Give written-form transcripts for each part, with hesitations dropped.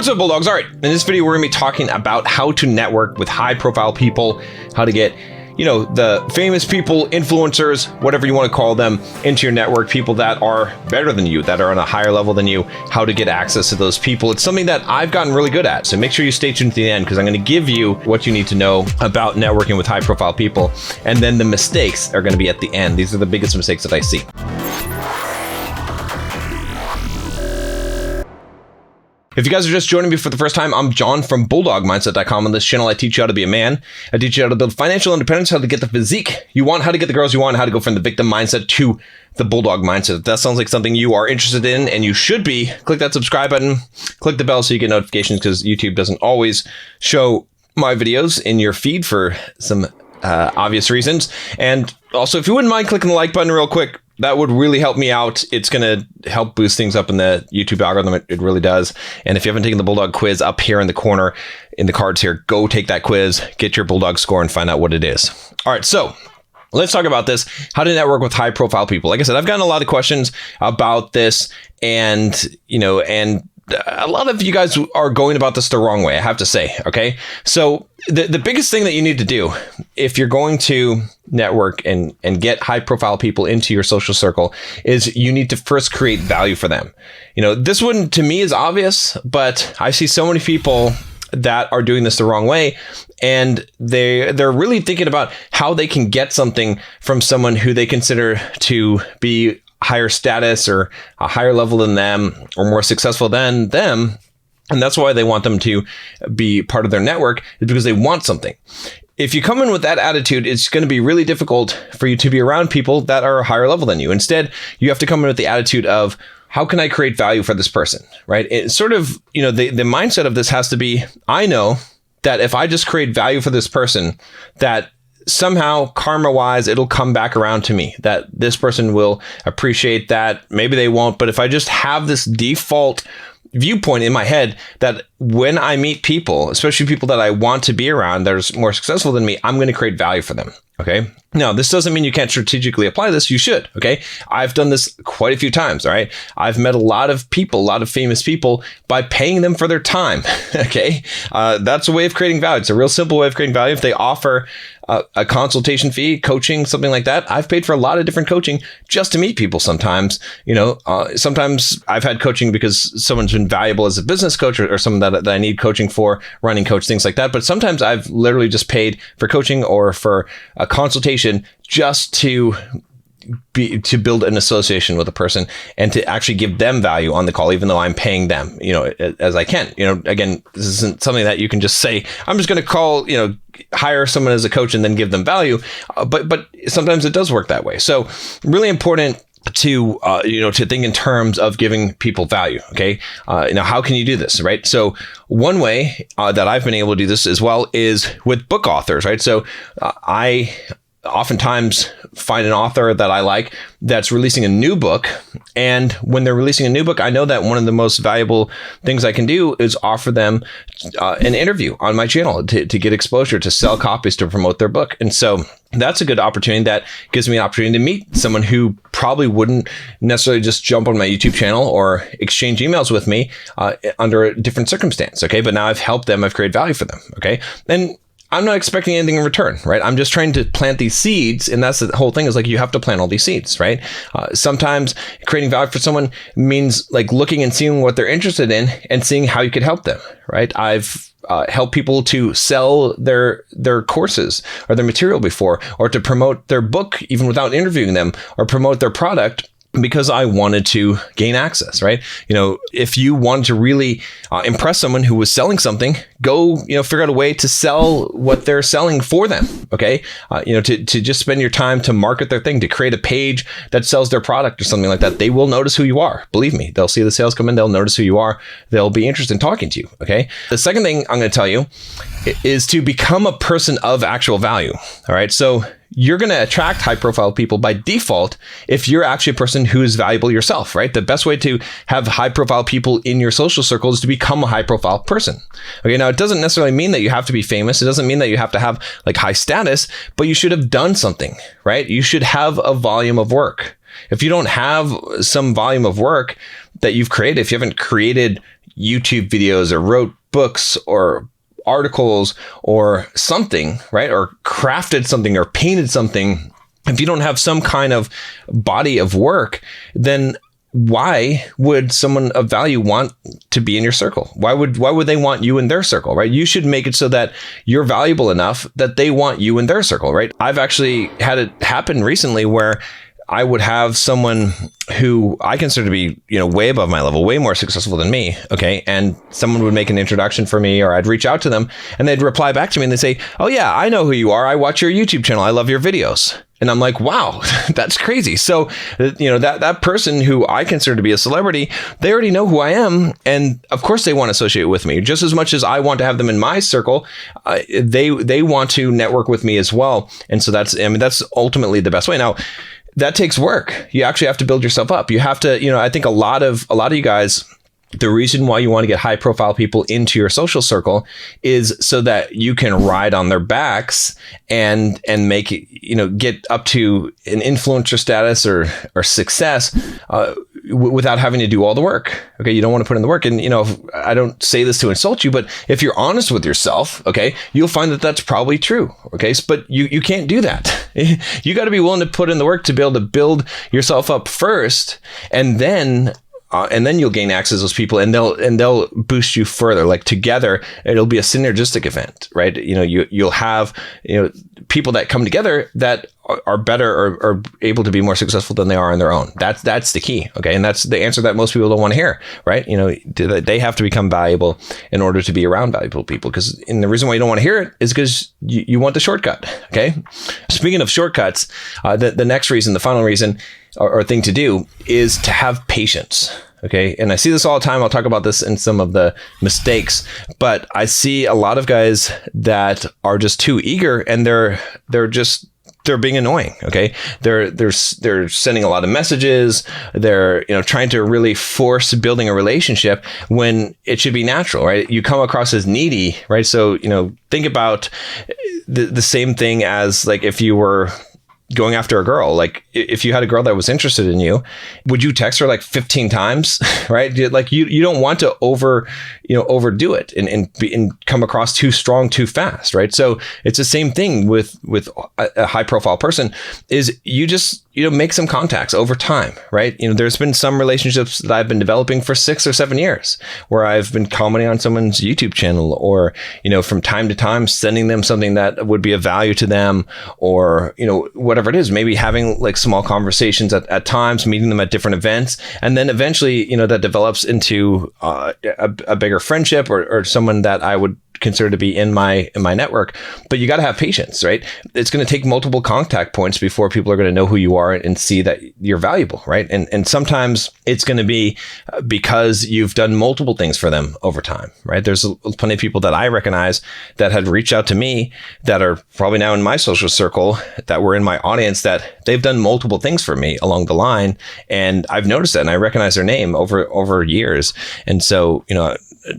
What's up, Bulldogs? All right, in this video, we're going to be talking about how to network with high-profile people, how to get, the famous people, influencers, whatever you want to call them, into your network, people that are better than you, that are on a higher level than you, how to get access to those people. It's something that I've gotten really good at, so make sure you stay tuned to the end because I'm going to give you what you need to know about networking with high-profile people, and then the mistakes are going to be at the end. These are the biggest mistakes that I see. If you guys are just joining me for the first time, I'm John from BulldogMindset.com. On this channel, I teach you how to be a man. I teach you how to build financial independence, how to get the physique you want, how to get the girls you want, how to go from the victim mindset to the Bulldog mindset. If that sounds like something you are interested in, and you should be, click that subscribe button, click the bell so you get notifications, because YouTube doesn't always show my videos in your feed for some obvious reasons. And also, if you wouldn't mind clicking the like button real quick, that would really help me out. It's going to help boost things up in the YouTube algorithm. It really does. And if you haven't taken the Bulldog quiz up here in the corner, in the cards here, go take that quiz, get your Bulldog score, and find out what it is. All right, so let's talk about this, how to network with high profile people. Like I said, I've gotten a lot of questions about this, and a lot of you guys are going about this the wrong way, I have to say, okay? So the biggest thing that you need to do if you're going to network and get high profile people into your social circle is you need to first create value for them. This one to me is obvious, but I see so many people that are doing this the wrong way, and they're really thinking about how they can get something from someone who they consider to be higher status or a higher level than them or more successful than them. And that's why they want them to be part of their network, is because they want something. If you come in with that attitude, it's going to be really difficult for you to be around people that are a higher level than you. Instead, you have to come in with the attitude of, how can I create value for this person, right? It's sort of, the mindset of this has to be, I know that if I just create value for this person, that somehow karma-wise, it'll come back around to me, that this person will appreciate that. Maybe they won't, but if I just have this default viewpoint in my head that when I meet people, especially people that I want to be around that are more successful than me, I'm going to create value for them. Okay. Now, this doesn't mean you can't strategically apply this. You should. Okay. I've done this quite a few times. All right. I've met a lot of people, a lot of famous people, by paying them for their time. Okay. That's a way of creating value. It's a real simple way of creating value. If they offer a consultation fee, coaching, something like that, I've paid for a lot of different coaching just to meet people. Sometimes, sometimes I've had coaching because someone's been valuable as a business coach, or someone that I need coaching for, running coach, things like that. But sometimes I've literally just paid for coaching or for a consultation just to build an association with a person and to actually give them value on the call, even though I'm paying them, as I can. Again, this isn't something that you can just say, I'm just going to call, hire someone as a coach and then give them value. But sometimes it does work that way. So really important to think in terms of giving people value. Okay. Now, how can you do this? Right. So one way that I've been able to do this as well is with book authors. Right. So I oftentimes find an author that I like that's releasing a new book. And when they're releasing a new book, I know that one of the most valuable things I can do is offer them an interview on my channel to get exposure, to sell copies, to promote their book. And so that's a good opportunity. That gives me an opportunity to meet someone who probably wouldn't necessarily just jump on my YouTube channel or exchange emails with me under a different circumstance. Okay. But now I've helped them. I've created value for them. Okay. And I'm not expecting anything in return, right? I'm just trying to plant these seeds. And that's the whole thing, is like, you have to plant all these seeds, right? Sometimes creating value for someone means like looking and seeing what they're interested in and seeing how you could help them, right? I've helped people to sell their courses or their material before, or to promote their book even without interviewing them, or promote their product because I wanted to gain access, right? If you want to really impress someone who was selling something, go, figure out a way to sell what they're selling for them. Okay. To just spend your time to market their thing, to create a page that sells their product or something like that. They will notice who you are. Believe me, they'll see the sales come in. They'll notice who you are. They'll be interested in talking to you. Okay. The second thing I'm going to tell you is to become a person of actual value. All right. So you're going to attract high profile people by default if you're actually a person who is valuable yourself, right? The best way to have high profile people in your social circle is to become a high profile person. Okay. Now, it doesn't necessarily mean that you have to be famous. It doesn't mean that you have to have like high status, but you should have done something, right? You should have a volume of work. If you don't have some volume of work that you've created, if you haven't created YouTube videos or wrote books or articles or something, right? Or crafted something or painted something, if you don't have some kind of body of work, then why would someone of value want to be in your circle? Why would they want you in their circle, right? You should make it so that you're valuable enough that they want you in their circle, right? I've actually had it happen recently where I would have someone who I consider to be, way above my level, way more successful than me. Okay. And someone would make an introduction for me, or I'd reach out to them and they'd reply back to me and they'd say, "Oh yeah, I know who you are. I watch your YouTube channel. I love your videos." And I'm like, wow, that's crazy. So, that person who I consider to be a celebrity, they already know who I am. And of course they want to associate with me just as much as I want to have them in my circle. They want to network with me as well. And so that's ultimately the best way. Now, that takes work. You actually have to build yourself up. You have to, I think a lot of you guys, the reason why you want to get high profile people into your social circle is so that you can ride on their backs and make, get up to an influencer status or success without having to do all the work. Okay. You don't want to put in the work. And, I don't say this to insult you, but if you're honest with yourself, okay, you'll find that that's probably true. Okay. But you can't do that. You got to be willing to put in the work to be able to build yourself up first. And then you'll gain access to those people and they'll boost you further. Like together, it'll be a synergistic event, right? You'll have, people that come together that are better or are able to be more successful than they are on their own. That's the key. Okay. And that's the answer that most people don't want to hear, right? They have to become valuable in order to be around valuable people. And the reason why you don't want to hear it is because you want the shortcut. Okay. Speaking of shortcuts, the next reason, the final reason or thing to do is to have patience. Okay. And I see this all the time. I'll talk about this in some of the mistakes, but I see a lot of guys that are just too eager and they're being annoying. Okay. They're sending a lot of messages. They're, trying to really force building a relationship when it should be natural, right? You come across as needy, right? So, think about the same thing as like if you were going after a girl. Like if you had a girl that was interested in you, would you text her like 15 times, right? Like you don't want to overdo it and come across too strong too fast, right? So it's the same thing with a high profile person is you just, make some contacts over time, right? There's been some relationships that I've been developing for 6 or 7 years where I've been commenting on someone's YouTube channel or, from time to time sending them something that would be of value to them or, whatever it is, maybe having like small conversations at times, meeting them at different events. And then eventually, that develops into a bigger friendship or someone that I would consider to be in my network. But you got to have patience, right? It's going to take multiple contact points before people are going to know who you are and see that you're valuable, right? And sometimes it's going to be because you've done multiple things for them over time, right? There's plenty of people that I recognize that had reached out to me that are probably now in my social circle that were in my audience that they've done multiple things for me along the line. And I've noticed that and I recognize their name over years. And so,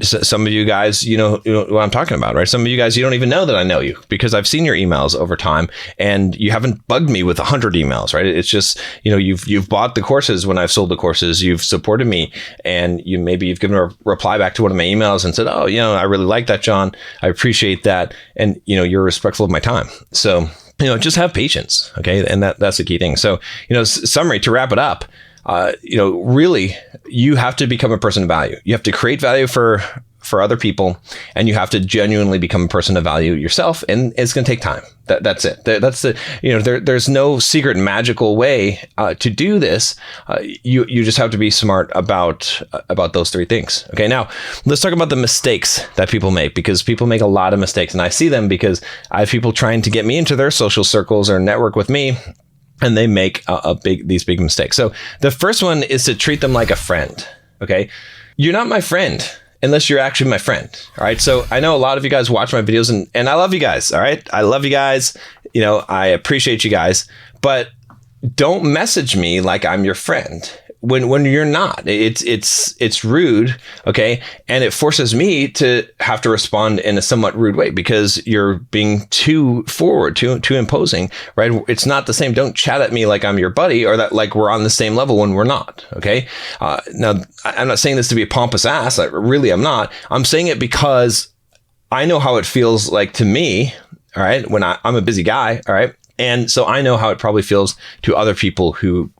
some of you guys, you know what I'm talking about, right? Some of you guys, you don't even know that I know you because I've seen your emails over time and you haven't bugged me with 100 emails, right? It's just, you've bought the courses when I've sold the courses, you've supported me and you've given a reply back to one of my emails and said, "Oh, I really like that, John. I appreciate that." And, you're respectful of my time. So, just have patience. Okay. And that's the key thing. So, summary to wrap it up. Really, you have to become a person of value. You have to create value for other people, and you have to genuinely become a person of value yourself. And it's going to take time. That's it. That's the, there's no secret magical way to do this. You just have to be smart about those three things. Okay. Now let's talk about the mistakes that people make, because people make a lot of mistakes, and I see them because I have people trying to get me into their social circles or network with me. And they make these big mistakes. So the first one is to treat them like a friend. Okay. You're not my friend unless you're actually my friend. All right. So I know a lot of you guys watch my videos and I love you guys. All right. I love you guys. I appreciate you guys, but don't message me like I'm your friend, when you're not. It's rude, okay? And it forces me to have to respond in a somewhat rude way because you're being too forward, too imposing, right? It's not the same. Don't chat at me like I'm your buddy or that like we're on the same level when we're not, okay? Now, I'm not saying this to be a pompous ass. Really, I'm not. I'm saying it because I know how it feels like to me, all right, when I'm a busy guy, all right? And so I know how it probably feels to other people who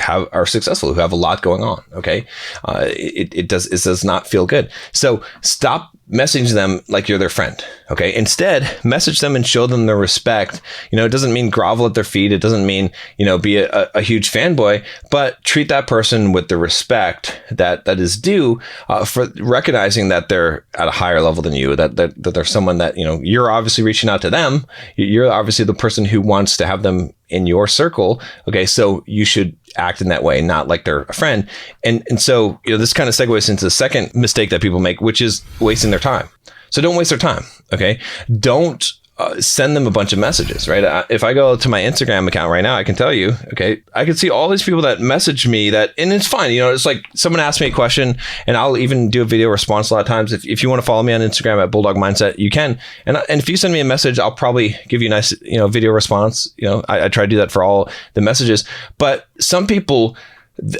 are successful, who have a lot going on. Okay. It does not feel good. So stop messaging them like you're their friend. Okay. Instead, message them and show them their respect. It doesn't mean grovel at their feet. It doesn't mean, be a huge fanboy, but treat that person with the respect that is due for recognizing that they're at a higher level than you, that they're someone that, you're obviously reaching out to them. You're obviously the person who wants to have them in your circle. Okay. So you should act in that way, not like they're a friend. And so, this kind of segues into the second mistake that people make, which is wasting their time. So don't waste their time. Okay. Don't send them a bunch of messages, right? If I go to my Instagram account right now, I can tell you, okay, I can see all these people that message me and it's fine. It's like someone asks me a question and I'll even do a video response a lot of times. If you want to follow me on Instagram at Bulldog Mindset, you can. And if you send me a message, I'll probably give you a nice, video response. I try to do that for all the messages, but some people,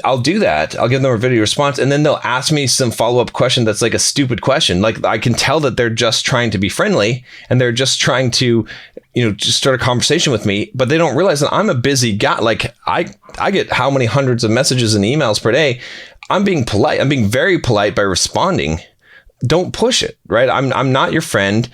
I'll do that. I'll give them a video response and then they'll ask me some follow-up question that's like a stupid question. Like I can tell that they're just trying to be friendly and they're just trying to, just start a conversation with me, but they don't realize that I'm a busy guy. Like I get how many hundreds of messages and emails per day. I'm being polite. I'm being very polite by responding. Don't push it, right? I'm not your friend.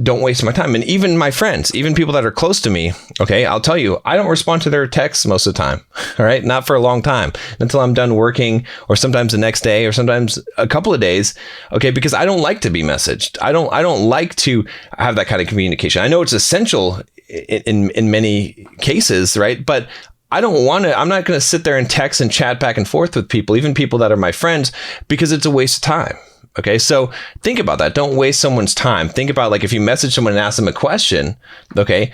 Don't waste my time. And even my friends, even people that are close to me, okay, I'll tell you, I don't respond to their texts most of the time, all right? Not for a long time, until I'm done working, or sometimes the next day, or sometimes a couple of days, okay? Because I don't like to be messaged. I don't like to have that kind of communication. I know it's essential in many cases, right? But I'm not going to sit there and text and chat back and forth with people, even people that are my friends, because it's a waste of time. Okay, so think about that. Don't waste someone's time. Think about like if you message someone and ask them a question, okay,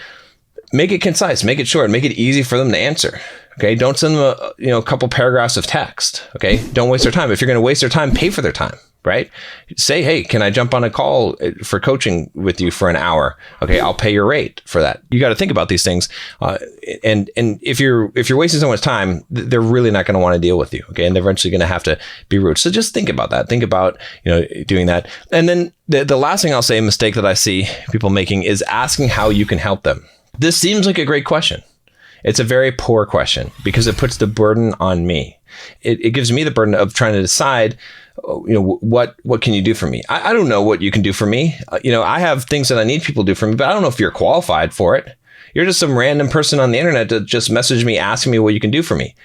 make it concise, make it short, make it easy for them to answer. Okay, don't send them a couple paragraphs of text. Okay, don't waste their time. If you're going to waste their time, pay for their time. Right? Say, hey, can I jump on a call for coaching with you for an hour? Okay, I'll pay your rate for that. You got to think about these things. And if you're wasting someone's time, they're really not going to want to deal with you. Okay, and they're eventually going to have to be rude. So just think about that. Think about doing that. And then the last thing I'll say, a mistake that I see people making, is asking how you can help them. This seems like a great question. It's a very poor question because it puts the burden on me. It gives me the burden of trying to decide, what can you do for me? I don't know what you can do for me. I have things that I need people to do for me, but I don't know if you're qualified for it. You're just some random person on the internet that just messaged me asking me what you can do for me.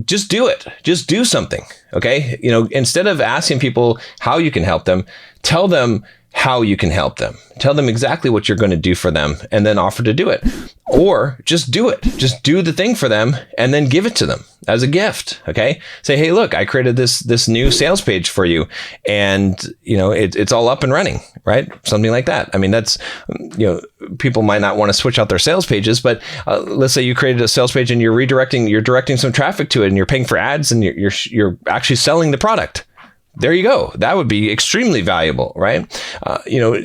Just do it. Just do something. Okay. Instead of asking people how you can help them, tell them how you can help them. Tell them exactly what you're going to do for them and then offer to do it. Or just do it. Just do the thing for them and then give it to them as a gift. Okay. Say, hey, look, I created this new sales page for you and it's all up and running, right? Something like that. I mean, that's, people might not want to switch out their sales pages, but let's say you created a sales page and you're directing some traffic to it and you're paying for ads and you're actually selling the product. There you go. That would be extremely valuable, right?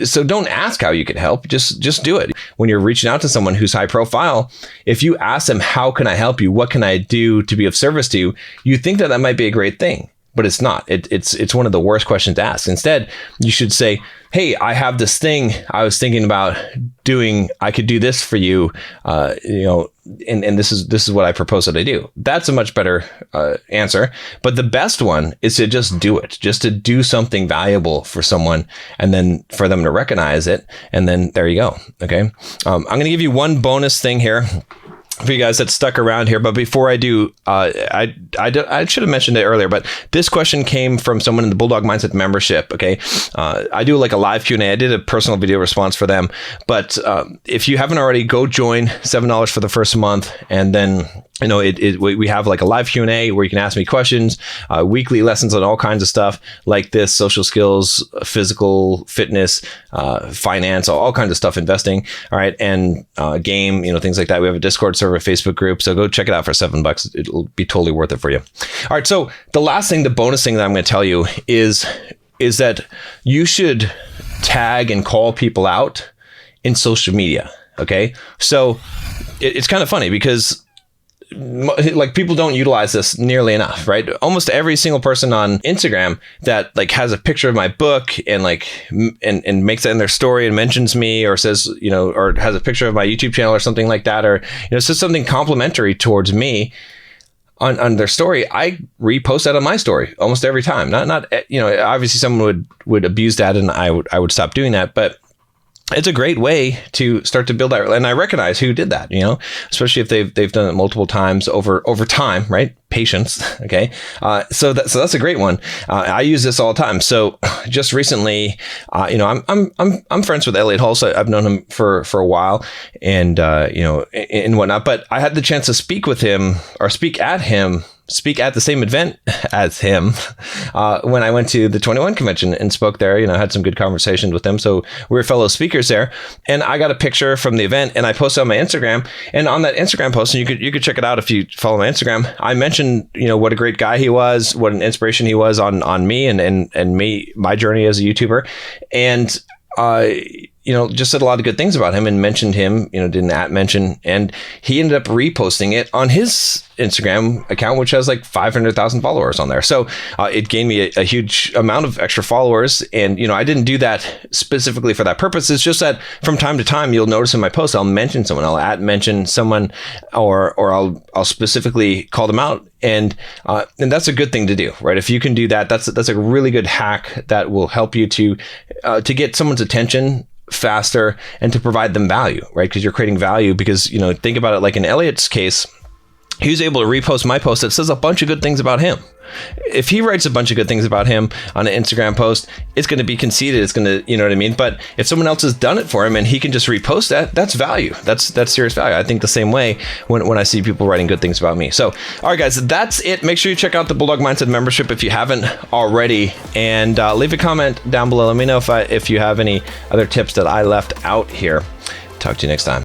So don't ask how you can help. Just do it. When you're reaching out to someone who's high profile, if you ask them, how can I help you? What can I do to be of service to you? You think that might be a great thing, but it's not. It's one of the worst questions to ask. Instead, you should say, hey, I have this thing I was thinking about doing. I could do this for you, and this is what I propose that I do. That's a much better answer. But the best one is to just do it, just to do something valuable for someone and then for them to recognize it. And then there you go. Okay. I'm going to give you one bonus thing here for you guys that stuck around here. But before I do, I should have mentioned it earlier, but this question came from someone in the Bulldog Mindset membership. Okay. I do like a live Q&A. I did a personal video response for them, but if you haven't already, go join, $7 for the first month. And then, we have like a live Q&A where you can ask me questions, weekly lessons on all kinds of stuff like this, social skills, physical fitness, finance, all kinds of stuff, investing. All right. And game, things like that. We have a Discord server serve a Facebook group. So go check it out for $7. It'll be totally worth it for you. All right. So the last thing, the bonus thing that I'm going to tell you is that you should tag and call people out in social media. Okay. So it's kind of funny because like people don't utilize this nearly enough, right? Almost every single person on Instagram that like has a picture of my book and like and makes that in their story and mentions me or says, you know, or has a picture of my YouTube channel or something like that, or, you know, says something complimentary towards me on their story, I repost that on my story almost every time. Not you know, obviously someone would abuse that and I would stop doing that, but it's a great way to start to build that. And I recognize who did that, you know, especially if they've done it multiple times over time, right? Patience. Okay. So that's a great one. I use this all the time. So just recently, you know, I'm friends with Elliot Hall. So I've known him for a while and, you know, and whatnot, but I had the chance to speak with him or speak at the same event as him when I went to the 21 convention and spoke there. You know, I had some good conversations with him. So we were fellow speakers there. And I got a picture from the event and I posted on my Instagram. And on that Instagram post, and you could check it out if you follow my Instagram, I mentioned, you know, what a great guy he was, what an inspiration he was on me and me, my journey as a YouTuber. And you know, just said a lot of good things about him and mentioned him, you know, did an mention, and he ended up reposting it on his Instagram account, which has like 500,000 followers on there. So it gained me a huge amount of extra followers. And, you know, I didn't do that specifically for that purpose. It's just that from time to time, you'll notice in my posts, I'll mention someone, I'll mention someone, or I'll specifically call them out. And that's a good thing to do, right? If you can do that, that's a really good hack that will help you to get someone's attention faster and to provide them value, right? Because you're creating value because, you know, think about it like in Elliot's case, he was able to repost my post that says a bunch of good things about him. If he writes a bunch of good things about him on an Instagram post, it's going to be conceited. It's going to, you know what I mean? But if someone else has done it for him and he can just repost that, that's value. That's serious value. I think the same way when I see people writing good things about me. So, all right, guys, that's it. Make sure you check out the Bulldog Mindset membership if you haven't already, and leave a comment down below. Let me know if you have any other tips that I left out here. Talk to you next time.